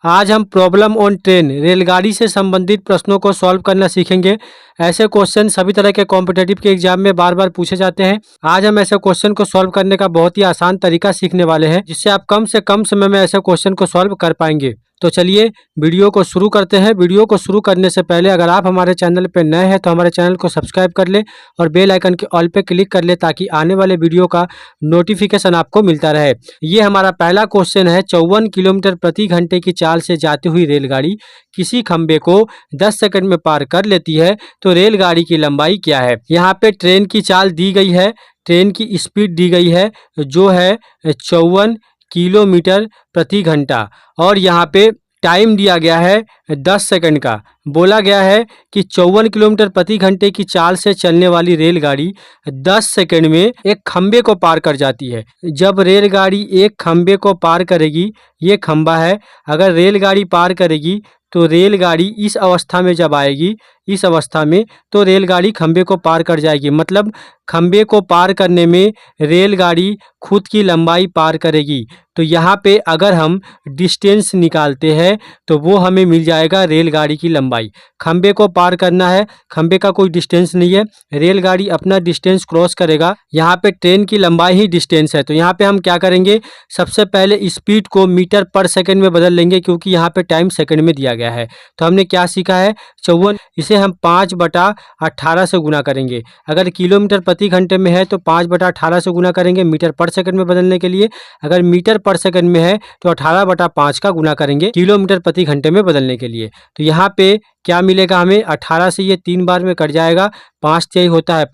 आज हम problem on train रेलगाड़ी से संबंधित प्रश्नों को सॉल्व करना सीखेंगे। ऐसे क्वेश्चन सभी तरह के कॉम्पिटेटिव के एग्जाम में बार बार पूछे जाते हैं। आज हम ऐसे क्वेश्चन को सॉल्व करने का बहुत ही आसान तरीका सीखने वाले हैं, जिससे आप कम से कम समय में ऐसे क्वेश्चन को सॉल्व कर पाएंगे। तो चलिए वीडियो को शुरू करते हैं। वीडियो को शुरू करने से पहले अगर आप हमारे चैनल पर नए हैं तो हमारे चैनल को सब्सक्राइब कर ले और बेल आइकन के ऑल पे क्लिक कर ले, ताकि आने वाले वीडियो का नोटिफिकेशन आपको मिलता रहे। ये हमारा पहला क्वेश्चन है। 54 किलोमीटर प्रति घंटे की चाल से जाती हुई रेलगाड़ी किसी खंबे को 10 सेकंड में पार कर लेती है, तो रेलगाड़ी की लंबाई क्या है। यहाँ पे ट्रेन की चाल दी गई है, ट्रेन की स्पीड दी गई है जो है 54 किलोमीटर प्रति घंटा, और यहाँ पे टाइम दिया गया है 10 सेकंड का। बोला गया है कि 54 किलोमीटर प्रति घंटे की चाल से चलने वाली रेलगाड़ी 10 सेकंड में एक खंबे को पार कर जाती है। जब रेलगाड़ी एक खंबे को पार करेगी, ये खंबा है, अगर रेलगाड़ी पार करेगी तो रेलगाड़ी इस अवस्था में जब आएगी, इस अवस्था में, तो रेलगाड़ी खंबे को पार कर जाएगी। मतलब खंबे को पार करने में रेलगाड़ी खुद की लंबाई पार करेगी। तो यहाँ पे अगर हम डिस्टेंस निकालते हैं तो वो हमें मिल जाएगा रेलगाड़ी की लंबाई। खंबे को पार करना है, खंबे का कोई डिस्टेंस नहीं है, रेलगाड़ी अपना डिस्टेंस क्रॉस करेगा। यहाँ पे ट्रेन की लंबाई ही डिस्टेंस है। तो यहाँ पे हम क्या करेंगे, सबसे पहले स्पीड को मीटर पर सेकंड में बदल लेंगे, क्योंकि यहाँ पे टाइम सेकंड में दिया गया है। तो हमने क्या सीखा है, 54, इसे हम 5/18 से गुना करेंगे। अगर किलोमीटर प्रति घंटे में है तो 5/18 से गुना करेंगे मीटर पर सेकंड में बदलने के लिए। अगर मीटर पर सेकंड में है तो 18/5 का गुना करेंगे किलोमीटर प्रति घंटे में बदलने के लिए। तो यहाँ पे क्या मिलेगा हमें, 18 से ये 3 बार में कट जाएगा, 5 तिहाई होता है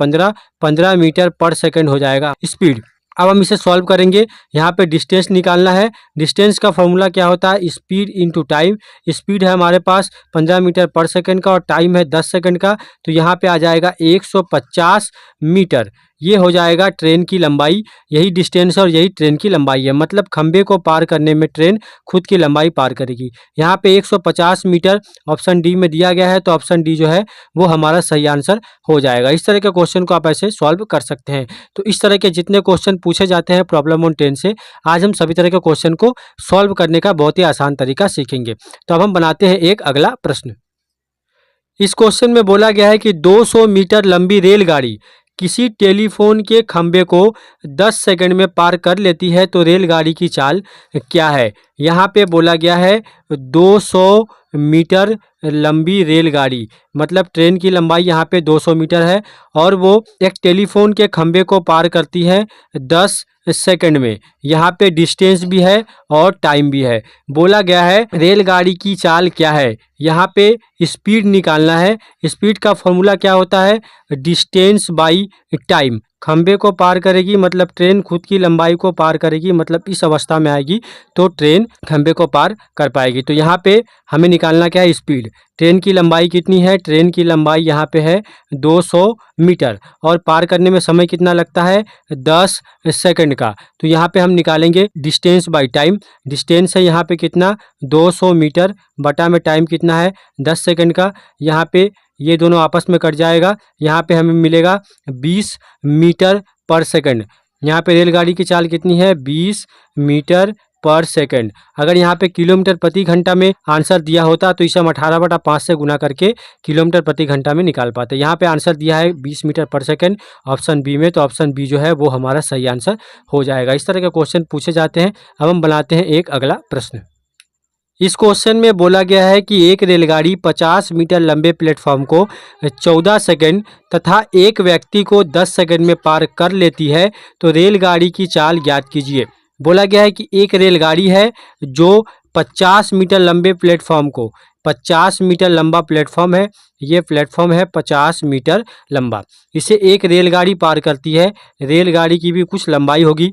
15 मीटर पर सेकंड हो जाएगा स्पीड। अब हम इसे सॉल्व करेंगे। यहाँ पे डिस्टेंस निकालना है। डिस्टेंस का फॉर्मूला क्या होता है, स्पीड इंटू टाइम। स्पीड है हमारे पास 15 मीटर पर सेकंड का और टाइम है 10 सेकंड का, तो यहाँ पे आ जाएगा 150 मीटर। ये हो जाएगा ट्रेन की लंबाई। यही डिस्टेंस और यही ट्रेन की लंबाई है। मतलब खंबे को पार करने में ट्रेन खुद की लंबाई पार करेगी। यहाँ पे 150 मीटर ऑप्शन डी में दिया गया है, तो ऑप्शन डी जो है वो हमारा सही आंसर हो जाएगा। इस तरह के क्वेश्चन को आप ऐसे सॉल्व कर सकते हैं। तो इस तरह के जितने क्वेश्चन पूछे जाते हैं प्रॉब्लम ऑन ट्रेन से, आज हम सभी तरह के क्वेश्चन को सॉल्व करने का बहुत ही आसान तरीका सीखेंगे। तो अब हम बनाते हैं एक अगला प्रश्न। इस क्वेश्चन में बोला गया है कि 200 मीटर लंबी रेलगाड़ी किसी टेलीफोन के खंबे को 10 सेकंड में पार कर लेती है, तो रेलगाड़ी की चाल क्या है। यहाँ पे बोला गया है 200 मीटर लंबी रेलगाड़ी, मतलब ट्रेन की लंबाई यहाँ पे 200 मीटर है, और वो एक टेलीफोन के खंबे को पार करती है 10 सेकंड में। यहाँ पे डिस्टेंस भी है और टाइम भी है। बोला गया है रेलगाड़ी की चाल क्या है। यहाँ पे स्पीड निकालना है। स्पीड का फॉर्मूला क्या होता है, डिस्टेंस बाई टाइम। खंबे को पार करेगी मतलब ट्रेन खुद की लंबाई को पार करेगी, मतलब इस अवस्था में आएगी तो ट्रेन खंबे को पार कर पाएगी। तो यहाँ पे हमें निकालना क्या है, स्पीड। ट्रेन की लंबाई कितनी है, ट्रेन की लंबाई यहाँ पे है 200 मीटर, और पार करने में समय कितना लगता है, 10 सेकंड का। तो यहाँ पे हम निकालेंगे डिस्टेंस बाई टाइम। डिस्टेंस है यहाँ पे कितना, 200 मीटर, बटा में टाइम कितना है 10 सेकंड का। यहाँ पे ये दोनों आपस में कट जाएगा, यहाँ पे हमें मिलेगा 20 मीटर पर सेकंड। यहाँ पे रेलगाड़ी की चाल कितनी है, 20 मीटर पर सेकंड। अगर यहाँ पे किलोमीटर प्रति घंटा में आंसर दिया होता तो इसे हम 18/5 से गुना करके किलोमीटर प्रति घंटा में निकाल पाते। यहाँ पे आंसर दिया है 20 मीटर पर सेकंड ऑप्शन बी में, तो ऑप्शन बी जो है वो हमारा सही आंसर हो जाएगा। इस तरह के क्वेश्चन पूछे जाते हैं। अब हम बनाते हैं एक अगला प्रश्न। इस क्वेश्चन में बोला गया है कि एक रेलगाड़ी 50 मीटर लंबे प्लेटफॉर्म को 14 सेकंड तथा एक व्यक्ति को 10 सेकंड में पार कर लेती है, तो रेलगाड़ी की चाल ज्ञात कीजिए। बोला गया है कि एक रेलगाड़ी है जो 50 मीटर लंबे प्लेटफॉर्म को, 50 मीटर लंबा प्लेटफॉर्म है, ये प्लेटफॉर्म है 50 मीटर लंबा, इसे एक रेलगाड़ी पार करती है। रेलगाड़ी की भी कुछ लंबाई होगी।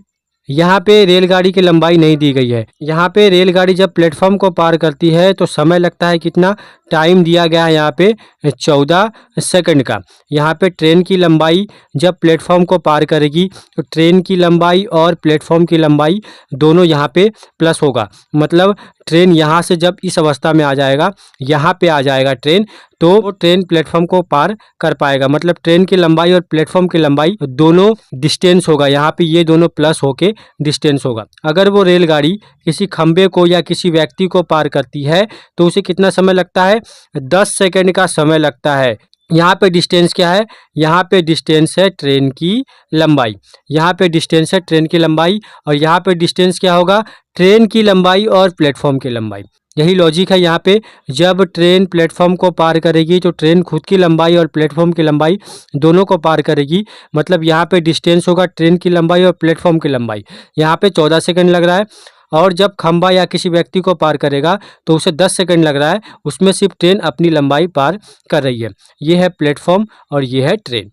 यहाँ पे रेलगाड़ी की लंबाई नहीं दी गई है। यहाँ पे रेलगाड़ी जब प्लेटफॉर्म को पार करती है तो समय लगता है कितना, टाइम दिया गया है यहाँ पे 14 सेकंड का। यहाँ पे ट्रेन की लंबाई जब प्लेटफॉर्म को पार करेगी तो ट्रेन की लंबाई और प्लेटफॉर्म की लंबाई दोनों यहाँ पे प्लस होगा। मतलब ट्रेन यहाँ से जब इस अवस्था में आ जाएगा, यहाँ पे आ जाएगा ट्रेन, तो वो ट्रेन प्लेटफॉर्म को पार कर पाएगा। मतलब ट्रेन की लंबाई और प्लेटफॉर्म की लंबाई दोनों डिस्टेंस होगा, यहाँ पे ये दोनों प्लस होके डिस्टेंस होगा। अगर वो रेलगाड़ी किसी खंबे को या किसी व्यक्ति को पार करती है तो उसे कितना समय लगता है? 10 सेकंड का समय लगता है। यहाँ पे डिस्टेंस क्या है? यहाँ पे डिस्टेंस है ट्रेन की लंबाई, यहाँ पे डिस्टेंस है ट्रेन की लंबाई, और यहाँ पे डिस्टेंस क्या होगा? ट्रेन की लंबाई और प्लेटफॉर्म की लंबाई। यही लॉजिक है यहाँ पे। जब ट्रेन प्लेटफॉर्म को पार करेगी तो ट्रेन खुद की लंबाई और प्लेटफॉर्म की लंबाई दोनों को पार करेगी। मतलब यहाँ पे डिस्टेंस होगा ट्रेन की लंबाई और प्लेटफॉर्म की लंबाई। यहाँ पे 14 सेकंड लग रहा है, और जब खंबा या किसी व्यक्ति को पार करेगा तो उसे 10 सेकंड लग रहा है। उसमें सिर्फ ट्रेन अपनी लंबाई पार कर रही है। ये है प्लेटफॉर्म और ये है ट्रेन,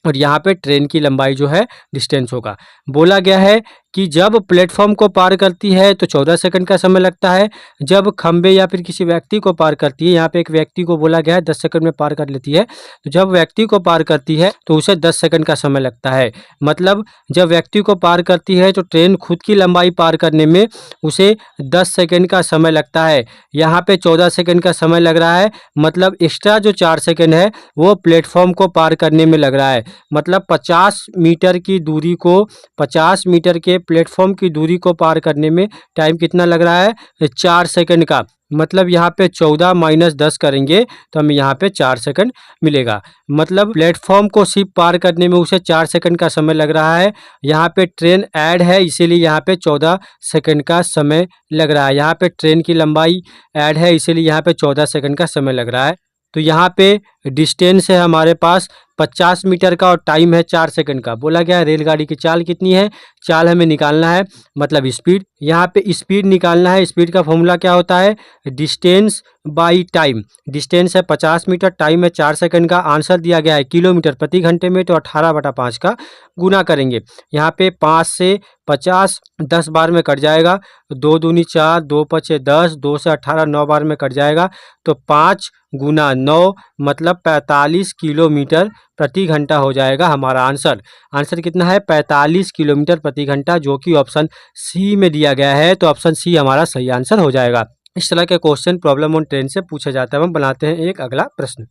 और यहाँ पे ट्रेन की लंबाई जो है डिस्टेंस होगा। बोला गया है कि जब प्लेटफॉर्म को पार करती है तो 14 सेकंड का समय लगता है, जब खंबे या फिर किसी व्यक्ति को पार करती है, यहाँ पे एक व्यक्ति को बोला गया है 10 सेकंड में पार कर लेती है, तो जब व्यक्ति को पार करती है तो उसे 10 सेकंड का समय लगता है। मतलब जब व्यक्ति को पार करती है तो ट्रेन खुद की लंबाई पार करने में उसे 10 सेकंड का समय लगता है। यहाँ पे 14 सेकंड का समय लग रहा है, मतलब एक्स्ट्रा जो 4 सेकंड है वो प्लेटफॉर्म को पार करने में लग रहा है। मतलब 50 मीटर की दूरी को, 50 मीटर के प्लेटफॉर्म की दूरी को पार करने में टाइम कितना लग रहा है? 4 सेकंड का। मतलब यहाँ पे 14 माइनस 10 करेंगे तो हमें यहाँ पे 4 सेकंड मिलेगा। मतलब प्लेटफॉर्म को सिर्फ पार करने में उसे 4 सेकंड का समय लग रहा है। यहाँ पे ट्रेन ऐड है इसीलिए यहाँ पे 14 सेकंड का समय लग रहा है। यहाँ पे ट्रेन की लंबाई ऐड है इसीलिए यहाँ पे 14 सेकंड का समय लग रहा है। तो यहाँ पे डिस्टेंस है हमारे पास 50 मीटर का और टाइम है 4 सेकंड का। बोला गया है रेलगाड़ी की चाल कितनी है? चाल हमें निकालना है, मतलब स्पीड। यहाँ पे स्पीड निकालना है। स्पीड का फॉर्मूला क्या होता है? Distance by time. डिस्टेंस है 50 मीटर, टाइम है 4 सेकंड का। आंसर दिया गया है किलोमीटर प्रति घंटे में, तो 18/5 का गुना करेंगे। यहाँ पे 5 से 50 10 बार में कट जाएगा, 2 दूनी 4, 2 पचे 10, 2 से 18 9 बार में कट जाएगा, तो 5 गुना 9 मतलब 45 किलोमीटर प्रति घंटा हो जाएगा हमारा आंसर। आंसर कितना है? 45 किलोमीटर प्रति घंटा, जो कि ऑप्शन सी में दिया गया है। तो ऑप्शन सी हमारा सही आंसर हो जाएगा। इस तरह के क्वेश्चन प्रॉब्लम ऑन ट्रेन से पूछा जाता है। हम बनाते हैं एक अगला प्रश्न।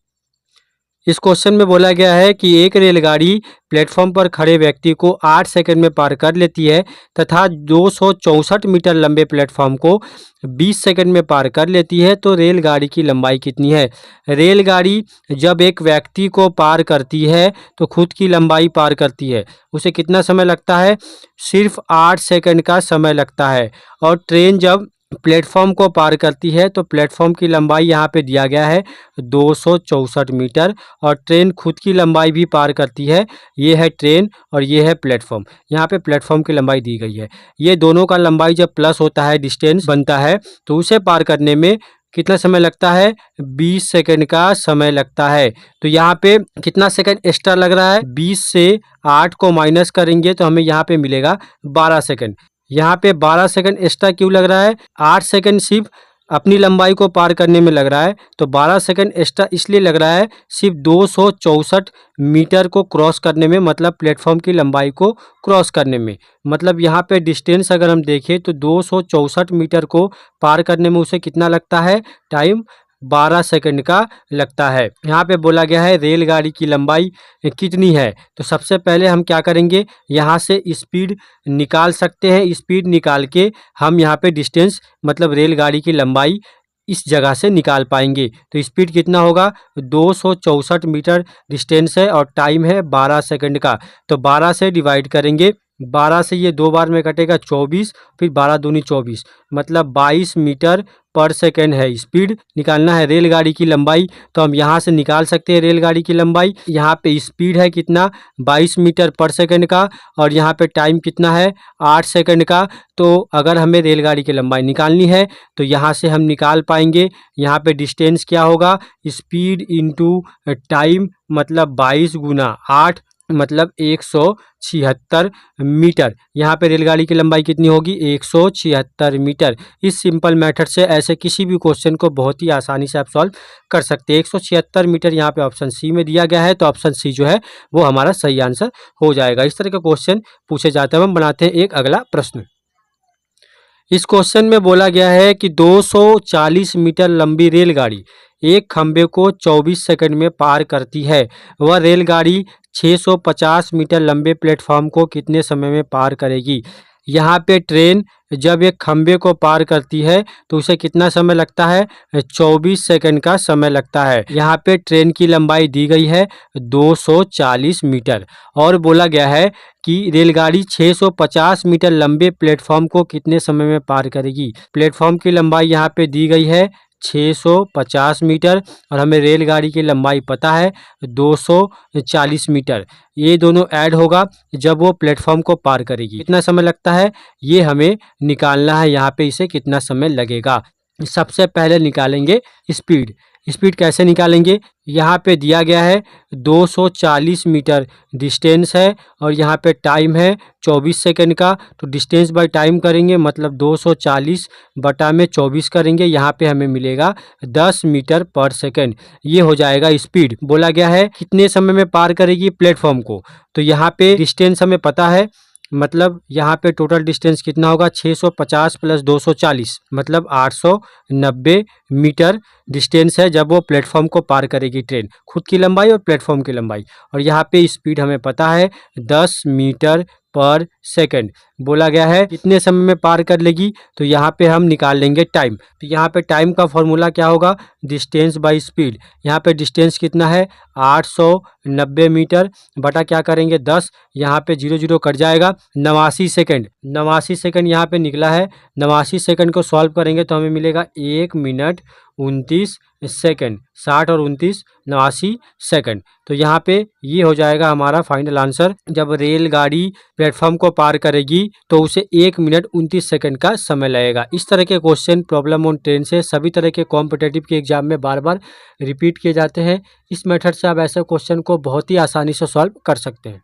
इस क्वेश्चन में बोला गया है कि एक रेलगाड़ी प्लेटफॉर्म पर खड़े व्यक्ति को 8 सेकंड में पार कर लेती है तथा 264 मीटर लंबे प्लेटफॉर्म को 20 सेकंड में पार कर लेती है, तो रेलगाड़ी की लंबाई कितनी है? रेलगाड़ी जब एक व्यक्ति को पार करती है तो खुद की लंबाई पार करती है, उसे कितना समय लगता है? सिर्फ 8 सेकंड का समय लगता है। और ट्रेन जब प्लेटफॉर्म को पार करती है तो प्लेटफॉर्म की लंबाई यहाँ पे दिया गया है 264 मीटर, और ट्रेन खुद की लंबाई भी पार करती है। ये है ट्रेन और ये है प्लेटफॉर्म। यहाँ पे प्लेटफॉर्म की लंबाई दी गई है। ये दोनों का लंबाई जब प्लस होता है, डिस्टेंस बनता है, तो उसे पार करने में कितना समय लगता है? 20 सेकंड का समय लगता है। तो यहाँ पे कितना सेकंड एक्स्ट्रा लग रहा है? 20 से 8 को माइनस करेंगे तो हमें यहाँ पे मिलेगा 12 सेकंड। यहाँ पे 12 सेकंड एक्स्ट्रा क्यों लग रहा है? 8 सेकंड सिर्फ अपनी लंबाई को पार करने में लग रहा है, तो 12 सेकंड एक्स्ट्रा इसलिए लग रहा है सिर्फ 264 मीटर को क्रॉस करने में, मतलब प्लेटफॉर्म की लंबाई को क्रॉस करने में। मतलब यहाँ पे डिस्टेंस अगर हम देखें तो 264 मीटर को पार करने में उसे कितना लगता है? टाइम 12 सेकंड का लगता है। यहाँ पे बोला गया है रेलगाड़ी की लंबाई कितनी है, तो सबसे पहले हम क्या करेंगे? यहाँ से स्पीड निकाल सकते हैं। स्पीड निकाल के हम यहाँ पे डिस्टेंस, मतलब रेलगाड़ी की लंबाई इस जगह से निकाल पाएंगे। तो स्पीड कितना होगा? 264 मीटर डिस्टेंस है और टाइम है 12 सेकंड का, तो 12 से डिवाइड करेंगे। 12 से ये 2 बार में कटेगा 24, फिर 12 दूनी 24, मतलब 22 मीटर पर सेकंड है। स्पीड निकालना है रेलगाड़ी की लंबाई, तो हम यहाँ से निकाल सकते हैं रेलगाड़ी की लंबाई। यहाँ पे स्पीड है कितना? 22 मीटर पर सेकंड का, और यहाँ पे टाइम कितना है? 8 सेकंड का। तो अगर हमें रेलगाड़ी की लंबाई निकालनी है तो यहाँ से हम निकाल पाएंगे। यहाँ पे डिस्टेंस क्या होगा? स्पीड इंटू टाइम, मतलब 22 गुना 8, मतलब 176 मीटर। यहाँ पे रेलगाड़ी की लंबाई कितनी होगी? 176 मीटर। इस सिंपल मेथड से ऐसे किसी भी क्वेश्चन को बहुत ही आसानी से आप सॉल्व कर सकते हैं। 176 मीटर यहाँ पे ऑप्शन सी में दिया गया है, तो ऑप्शन सी जो है वो हमारा सही आंसर हो जाएगा। इस तरह का क्वेश्चन पूछे जाते हैं। हम बनाते हैं एक अगला प्रश्न। इस क्वेश्चन में बोला गया है कि 240 मीटर लंबी रेलगाड़ी एक खंबे को 24 सेकंड में पार करती है। वह रेलगाड़ी 650 मीटर लंबे प्लेटफॉर्म को कितने समय में पार करेगी? यहाँ पे ट्रेन जब एक खंबे को पार करती है तो उसे कितना समय लगता है? 24 सेकंड का समय लगता है। यहाँ पे ट्रेन की लंबाई दी गई है 240 मीटर और बोला गया है कि रेलगाड़ी 650 मीटर लंबे प्लेटफॉर्म को कितने समय में पार करेगी। प्लेटफॉर्म की लंबाई यहाँ पे दी गई है 650 मीटर और हमें रेलगाड़ी की लंबाई पता है 240 मीटर। ये दोनों ऐड होगा जब वो प्लेटफॉर्म को पार करेगी। कितना समय लगता है ये हमें निकालना है। यहाँ पे इसे कितना समय लगेगा? सबसे पहले निकालेंगे स्पीड। स्पीड कैसे निकालेंगे? यहाँ पे दिया गया है 240 मीटर डिस्टेंस है और यहाँ पे टाइम है 24 सेकंड का, तो डिस्टेंस बाय टाइम करेंगे मतलब 240 बटा में 24 करेंगे। यहाँ पे हमें मिलेगा 10 मीटर पर सेकंड। ये हो जाएगा स्पीड। बोला गया है कितने समय में पार करेगी प्लेटफॉर्म को, तो यहाँ पे डिस्टेंस हमें पता है, मतलब यहाँ पे टोटल डिस्टेंस कितना होगा? 650 प्लस 240 मतलब 890 मीटर डिस्टेंस है जब वो प्लेटफॉर्म को पार करेगी ट्रेन। खुद की लंबाई और प्लेटफॉर्म की लंबाई। और यहाँ पे स्पीड हमें पता है 10 मीटर पर सेकंड। बोला गया है कितने समय में पार कर लेगी, तो यहाँ पे हम निकाल लेंगे टाइम। तो यहाँ पे टाइम का फॉर्मूला क्या होगा? Distance by speed. यहाँ पे डिस्टेंस कितना है? 890 मीटर बटा क्या करेंगे 10, यहाँ पे 0 0 कट जाएगा, 89 सेकंड। 89 सेकंड यहाँ पे निकला है। 89 सेकंड को सॉल्व करेंगे तो हमें मिलेगा 1 मिनट 29 सेकंड। 60 और 29 89 सेकंड। तो यहाँ पे ये हो जाएगा हमारा फाइनल आंसर। जब रेलगाड़ी प्लेटफॉर्म को पार करेगी तो उसे 1 मिनट 29 सेकंड का समय लगेगा। इस तरह के क्वेश्चन प्रॉब्लम ऑन ट्रेन से सभी तरह के कॉम्पिटिटिव के एग्जाम में बार बार रिपीट किए जाते हैं। इस मेथड से आप ऐसे क्वेश्चन को बहुत ही आसानी से सॉल्व कर सकते हैं।